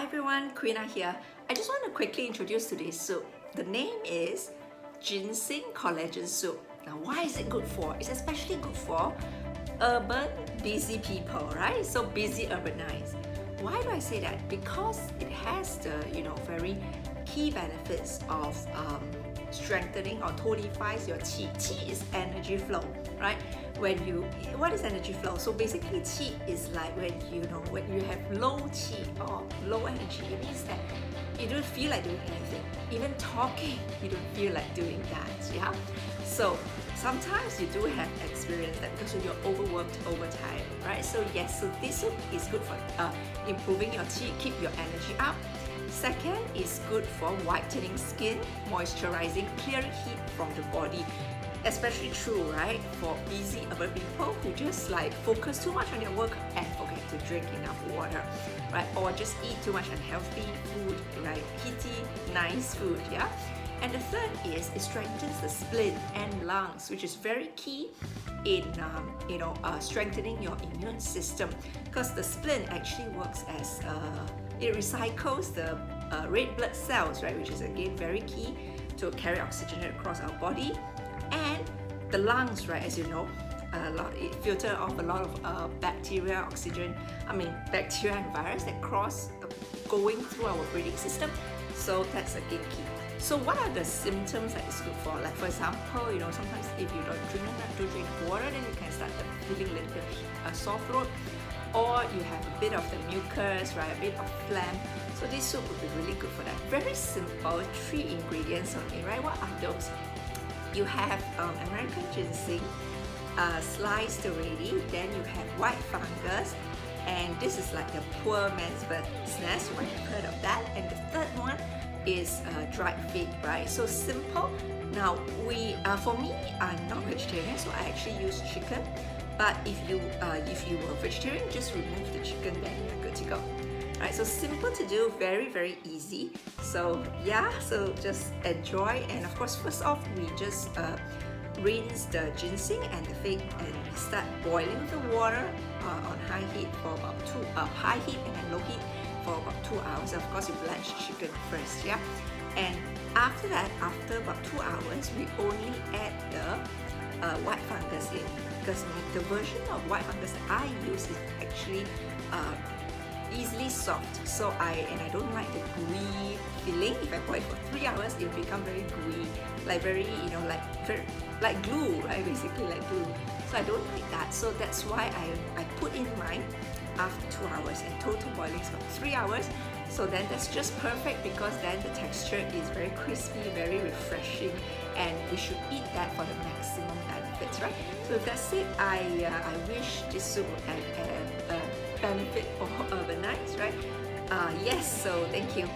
everyone, Queena here. I just want to quickly introduce today's soup. The name is Ginseng Collagen Soup. Now, why is it good for? It's especially good for urban, busy people, right? So busy, urbanized. Why do I say that? Because it has the very key benefits of strengthening or tonifies your qi. Qi is energy flow, right? What is energy flow? So basically, qi is like when you have low qi or low energy. It means that you don't feel like doing anything. Even talking, you don't feel like doing that. Yeah. So sometimes you do have experience that because you're overworked, overtired, right? So yes, so this soup is good for improving your qi, keep your energy up. Second is good for whitening skin, moisturizing, clearing heat from the body. Especially true, right, for busy urban people who just like focus too much on their work and forget to drink enough water, right? Or just eat too much unhealthy food, right? Heaty, nice food, yeah? And the third is it strengthens the spleen and lungs, which is very key in strengthening your immune system, because the spleen actually works as it recycles the red blood cells, right, which is again very key to carry oxygen across our body. And the lungs, right, as you know, it filters off a lot of bacteria and virus that cross going through our breathing system. So that's again key. So what are the symptoms that it's good for? Like for example, sometimes if you don't drink water, then you can start feeling a little bit sore throat, or you have a bit of the mucus, right, a bit of phlegm. So this soup would be really good for that. Very simple, 3 ingredients only, right? What are those? You have American ginseng sliced already. Then you have white fungus, and this is like the poor man's bird's nest. You might have heard of that. And the third one is dried fig, right? So simple. Now for me, I'm not vegetarian, so I actually use chicken. But if you were vegetarian, just remove the chicken, then you're good to go. Right, so simple to do, very, very easy. So yeah, so just enjoy. And of course, first off, we just rinse the ginseng and the fig and start boiling the water on high heat for about high heat and then low heat for about 2 hours. Of course, you blanch chicken first, yeah. And after that, after about 2 hours, we only add the white fungus in, because the version of white fungus that I use is actually easily soft. So I don't like the gooey feeling. If I boil it for 3 hours, it will become very gooey, like very like glue, right? Basically like glue. So I don't like that. So that's why I put in mine after 2 hours, and total boiling is about 3 hours. So then that's just perfect, because then the texture is very crispy, very refreshing, and we should eat that for the maximum benefits, right? So if that's it, I wish this soup would add benefit for urbanites, right? Yes, so thank you.